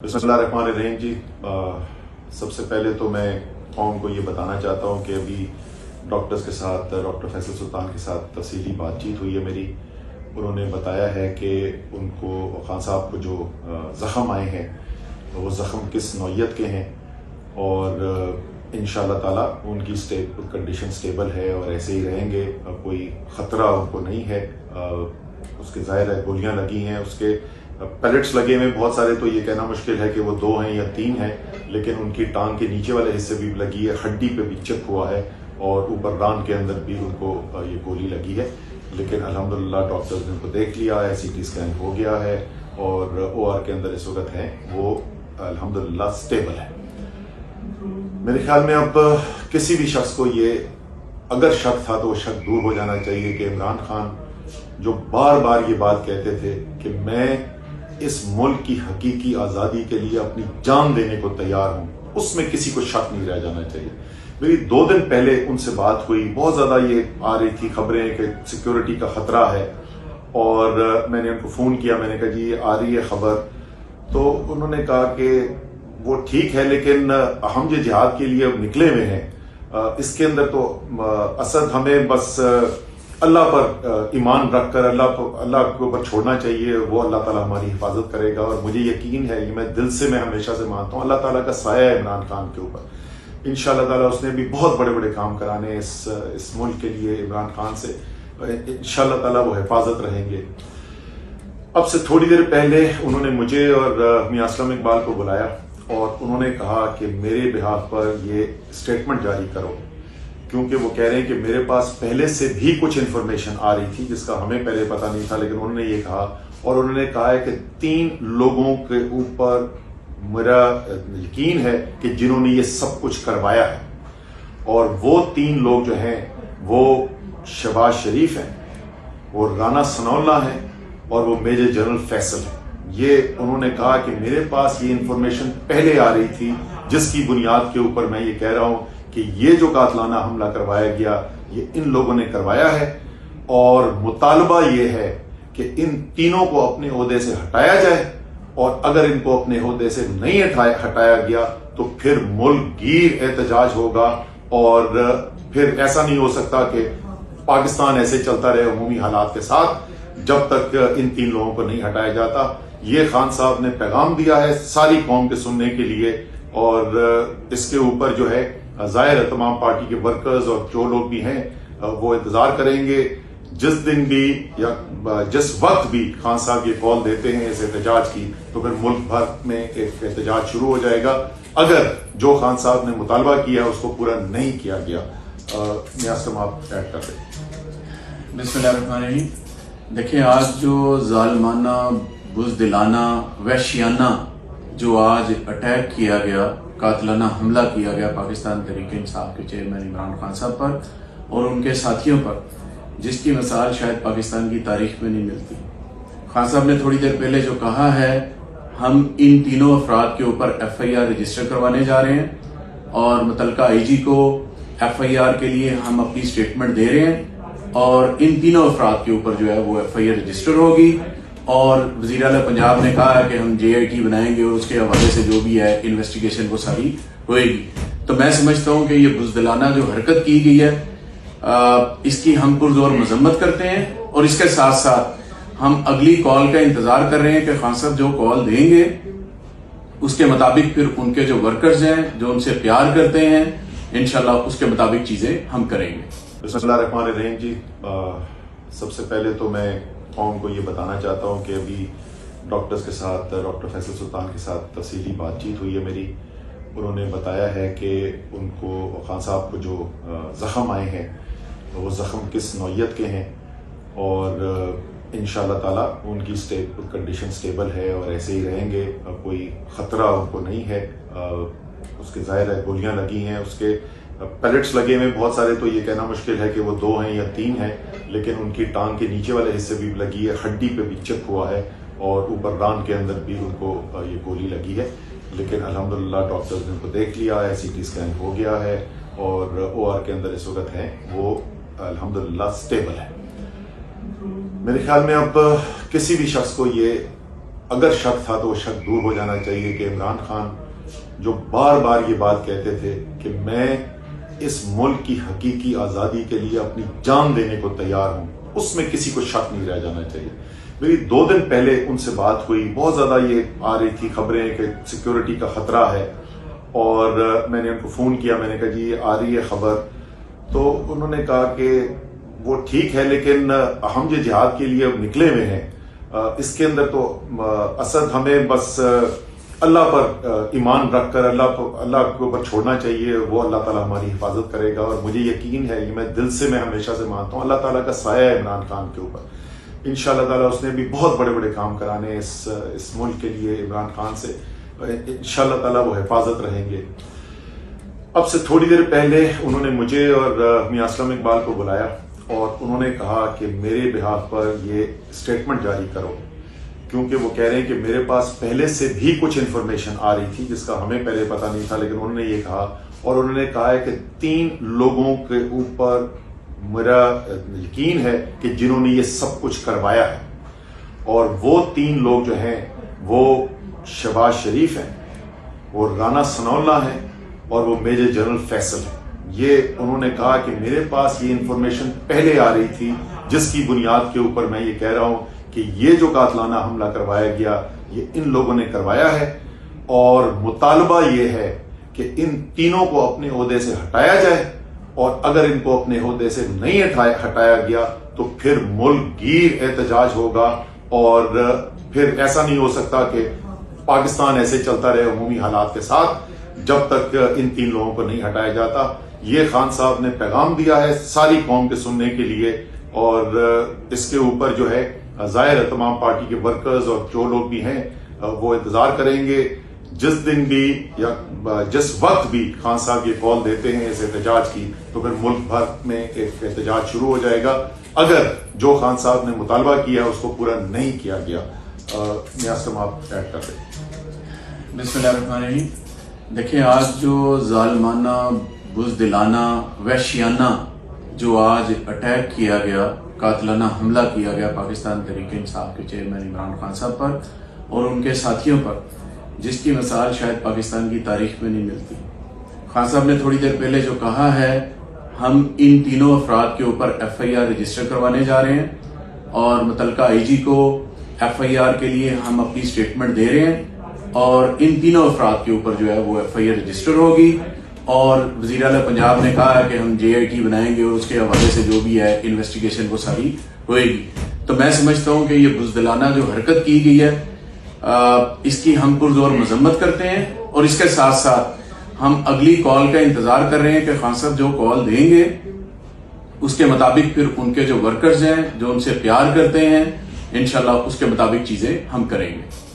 बिस्मिल्लाहिर्रहमानिर्रहीम जी। सबसे पहले तो मैं कौम को ये बताना चाहता हूँ कि अभी डॉक्टर्स के साथ डॉक्टर फैसल सुल्तान के साथ तफसीली बातचीत हुई है मेरी। उन्होंने बताया है कि उनको खान साहब को जो ज़ख़म आए हैं वो ज़ख़म किस नौइयत के हैं और इंशाअल्लाह ताला उनकी कंडीशन स्टेबल है और ऐसे ही रहेंगे। कोई ख़तरा उनको नहीं है। उसके ज़ाहिर है गोलियाँ लगी हैं, उसके पैलेट्स लगे हुए बहुत सारे, तो ये कहना मुश्किल है कि वो 2 हैं या 3 हैं, लेकिन उनकी टांग के नीचे वाले हिस्से भी लगी है, हड्डी पे भी चेक हुआ है और ऊपर रान के अंदर भी उनको ये गोली लगी है। लेकिन अल्हम्दुलिल्लाह डॉक्टर्स ने उनको देख लिया है, CT स्कैन हो गया है और OR के अंदर इस वक्त हैं, वो अल्हम्दुलिल्लाह स्टेबल है। मेरे ख्याल में अब किसी भी शख्स को ये अगर शक था तो वो शक दूर हो जाना चाहिए कि इमरान खान जो बार बार ये बात कहते थे कि मैं इस मुल्क की हकीकी आज़ादी के लिए अपनी जान देने को तैयार हूं, उसमें किसी को शक नहीं रह जाना चाहिए। मेरी 2 दिन पहले उनसे बात हुई, बहुत ज़्यादा ये आ रही थी खबरें कि सिक्योरिटी का ख़तरा है और मैंने उनको फ़ोन किया, मैंने कहा जी ये आ रही है खबर, तो उन्होंने कहा कि वो ठीक है लेकिन हम जो जिहाद के लिए अब निकले हुए हैं इसके अंदर तो असद हमें बस अल्लाह पर ईमान रखकर अल्लाह के ऊपर छोड़ना चाहिए, वो अल्लाह ताला हमारी हिफाजत करेगा। और मुझे यकीन है, ये मैं दिल से मैं हमेशा से मानता हूँ, अल्लाह ताला का साया है इमरान खान के ऊपर। इंशाअल्लाह ताला उसने भी बहुत बड़े बड़े काम कराने इस मुल्क के लिए इमरान खान से, इंशाअल्लाह ताला वो हिफाजत रहेंगे। अब से थोड़ी देर पहले उन्होंने मुझे और मियां असलम इकबाल को बुलाया और उन्होंने कहा कि मेरे बिहाफ पर ये स्टेटमेंट जारी करो, क्योंकि वो कह रहे हैं कि मेरे पास पहले से भी कुछ इन्फॉर्मेशन आ रही थी जिसका हमें पहले पता नहीं था, लेकिन उन्होंने ये कहा और उन्होंने कहा है कि 3 लोगों के ऊपर मेरा यकीन है कि जिन्होंने ये सब कुछ करवाया है, और वो 3 लोग जो हैं वो शहबाज शरीफ हैं, वो राना सनाउल्लाह हैं और वो मेजर जनरल फैसल हैं। ये उन्होंने कहा कि मेरे पास ये इन्फॉर्मेशन पहले आ रही थी जिसकी बुनियाद के ऊपर मैं ये कह रहा हूं कि ये जो कातलाना हमला करवाया गया ये इन लोगों ने करवाया है और मुतालबा ये है कि इन तीनों को अपने ओहदे से हटाया जाए, और अगर इनको अपने ओहदे से नहीं हटाया गया तो फिर मुल्क गिर एहतजाज होगा और फिर ऐसा नहीं हो सकता कि पाकिस्तान ऐसे चलता रहे अमूमी हालात के साथ जब तक इन 3 लोगों को नहीं हटाया जाता। ये खान साहब ने पैगाम दिया है सारी कौम के सुनने के लिए, और इसके ऊपर जो है जाहिर है तमाम पार्टी के वर्कर्स और जो लोग भी हैं वो इंतजार करेंगे। जिस दिन भी या जिस वक्त भी खान साहब ये कॉल देते हैं इस एहतजाज की, तो फिर मुल्क भर में एक एहतजाज शुरू हो जाएगा अगर जो खान साहब ने मुतालबा किया उसको पूरा नहीं किया गया। मियां आप ऐड कर दें। बिस्मिल्लाहिर्रहमानिर्रहीम। देखिए, आज जो जालिमाना, बुज़दिलाना, वहशियाना जो आज अटैक किया गया, कातलाना हमला किया गया पाकिस्तान तहरीक इंसाफ के चेयरमैन इमरान खान साहब पर और उनके साथियों पर, जिसकी मिसाल शायद पाकिस्तान की तारीख में नहीं मिलती। खान साहब ने थोड़ी देर पहले जो कहा है, हम इन तीनों अफराद के ऊपर FIR रजिस्टर करवाने जा रहे हैं और मुतलका IG को FIR के लिए हम अपनी स्टेटमेंट दे रहे हैं और इन तीनों अफराद के ऊपर जो है वो FIR रजिस्टर होगी। और वज़ीर आला पंजाब ने कहा है कि हम JIT बनाएंगे और उसके हवाले से जो भी है इन्वेस्टिगेशन वो सारी होएगी। तो मैं समझता हूं कि ये बुज़दिलाना जो हरकत की गई है इसकी हम पुरज़ोर मजम्मत करते हैं और इसके साथ साथ हम अगली कॉल का इंतजार कर रहे हैं कि खान साहब जो कॉल देंगे उसके मुताबिक फिर उनके जो वर्कर्स हैं जो उनसे प्यार करते हैं, इंशाल्लाह उसके मुताबिक चीजें हम करेंगे। बिस्मिल्लाहिर्रहमानिर्रहीम जी। सबसे पहले तो मैं कौम को ये बताना चाहता हूँ कि अभी डॉक्टर्स के साथ डॉक्टर फैसल सुल्तान के साथ तफसीली बातचीत हुई है मेरी। उन्होंने बताया है कि उनको खान साहब को जो ज़ख़म आए हैं वो ज़ख़म किस नौइयत के हैं और इंशाअल्लाह ताला उनकी कंडीशन स्टेबल है और ऐसे ही रहेंगे। कोई ख़तरा उनको नहीं है। उसके ज़ाहिर है गोलियाँ लगी हैं, उसके पैलेट्स लगे हुए बहुत सारे, तो ये कहना मुश्किल है कि वो 2 हैं या 3 हैं, लेकिन उनकी टांग के नीचे वाले हिस्से भी लगी है, हड्डी पे भी चेक हुआ है और ऊपर रान के अंदर भी उनको ये गोली लगी है। लेकिन अल्हम्दुलिल्लाह डॉक्टर्स ने उनको देख लिया है, CT स्कैन हो गया है और OR के अंदर इस वक्त हैं, वो अल्हम्दुलिल्लाह स्टेबल है। मेरे ख्याल में अब किसी भी शख्स को ये اگر شک تھا تو وہ شک دور ہو جانا چاہیے کہ عمران خان جو بار بار یہ بات کہتے تھے کہ میں اس ملک کی حقیقی آزادی کے لیے اپنی جان دینے کو تیار ہوں، اس میں کسی کو شک نہیں رہ جانا چاہیے۔ میری 2 دن پہلے ان سے بات ہوئی، بہت زیادہ یہ آ رہی تھی خبریں کہ سیکیورٹی کا خطرہ ہے، اور میں نے ان کو فون کیا، میں نے کہا جی یہ آ رہی ہے خبر، تو انہوں نے کہا کہ وہ ٹھیک ہے لیکن ہم جو جہاد کے لیے اب نکلے ہوئے ہیں اس کے اندر تو اسد ہمیں بس اللہ پر ایمان رکھ کر اللہ کے اوپر چھوڑنا چاہیے، وہ اللہ تعالیٰ ہماری حفاظت کرے گا، اور مجھے یقین ہے، یہ میں دل سے میں ہمیشہ سے مانتا ہوں، اللہ تعالیٰ کا سایہ ہے عمران خان کے اوپر، انشاءاللہ تعالیٰ اس نے بھی بہت بڑے بڑے کام کرانے اس ملک کے لیے عمران خان سے، انشاءاللہ تعالیٰ وہ حفاظت رہیں گے۔ اب سے تھوڑی دیر پہلے انہوں نے مجھے اور میاں اسلم اقبال کو بلایا اور انہوں نے کہا کہ میرے بہاف پر یہ اسٹیٹمنٹ جاری کرو، کیونکہ وہ کہہ رہے ہیں کہ میرے پاس پہلے سے بھی کچھ انفارمیشن آ رہی تھی جس کا ہمیں پہلے پتہ نہیں تھا، لیکن انہوں نے یہ کہا، اور انہوں نے کہا ہے کہ 3 لوگوں کے اوپر میرا یقین ہے کہ جنہوں نے یہ سب کچھ کروایا ہے، اور وہ 3 لوگ جو ہیں وہ شہباز شریف ہیں، وہ رانا ثناء اللہ ہیں، اور وہ میجر جنرل فیصل ہیں۔ یہ انہوں نے کہا کہ میرے پاس یہ انفارمیشن پہلے آ رہی تھی جس کی بنیاد کے اوپر میں یہ کہہ رہا ہوں کہ یہ جو قاتلانہ حملہ کروایا گیا یہ ان لوگوں نے کروایا ہے، اور مطالبہ یہ ہے کہ ان تینوں کو اپنے عہدے سے ہٹایا جائے، اور اگر ان کو اپنے عہدے سے نہیں ہٹایا گیا تو پھر ملک گیر احتجاج ہوگا، اور پھر ایسا نہیں ہو سکتا کہ پاکستان ایسے چلتا رہے عمومی حالات کے ساتھ جب تک ان 3 لوگوں کو نہیں ہٹایا جاتا۔ یہ خان صاحب نے پیغام دیا ہے ساری قوم کے سننے کے لیے، اور اس کے اوپر جو ہے ظاہر ہے تمام پارٹی کے ورکرز اور جو لوگ بھی ہیں وہ انتظار کریں گے، جس دن بھی یا جس وقت بھی خان صاحب یہ کال دیتے ہیں اس احتجاج کی، تو پھر ملک بھر میں ایک احتجاج شروع ہو جائے گا اگر جو خان صاحب نے مطالبہ کیا اس کو پورا نہیں کیا گیا۔ نیاسم آپ ایڈ کر دیں۔ بسم اللہ الرحمن الرحیم۔ دیکھیں آج جو ظالمانہ، بزدلانہ، وحشیانہ جو آج اٹیک کیا گیا، قاتلانہ حملہ کیا گیا پاکستان تحریک انصاف کے چیئرمین عمران خان صاحب پر اور ان کے ساتھیوں پر، جس کی مثال شاید پاکستان کی تاریخ میں نہیں ملتی۔ خان صاحب نے تھوڑی دیر پہلے جو کہا ہے، ہم ان تینوں افراد کے اوپر FIR رجسٹر کروانے جا رہے ہیں، اور متعلقہ IG کو FIR کے لیے ہم اپنی سٹیٹمنٹ دے رہے ہیں، اور ان تینوں افراد کے اوپر جو ہے وہ FIR رجسٹر ہوگی، اور وزیر اعلیٰ پنجاب نے کہا ہے کہ ہم JIT بنائیں گے اور اس کے حوالے سے جو بھی ہے انویسٹیگیشن وہ ساری ہوئے گی۔ تو میں سمجھتا ہوں کہ یہ بزدلانہ جو حرکت کی گئی ہے اس کی ہم پرزور مذمت کرتے ہیں، اور اس کے ساتھ ساتھ ہم اگلی کال کا انتظار کر رہے ہیں کہ خان صاحب جو کال دیں گے اس کے مطابق پھر ان کے جو ورکرز ہیں جو ان سے پیار کرتے ہیں انشاءاللہ اس کے مطابق چیزیں ہم کریں گے۔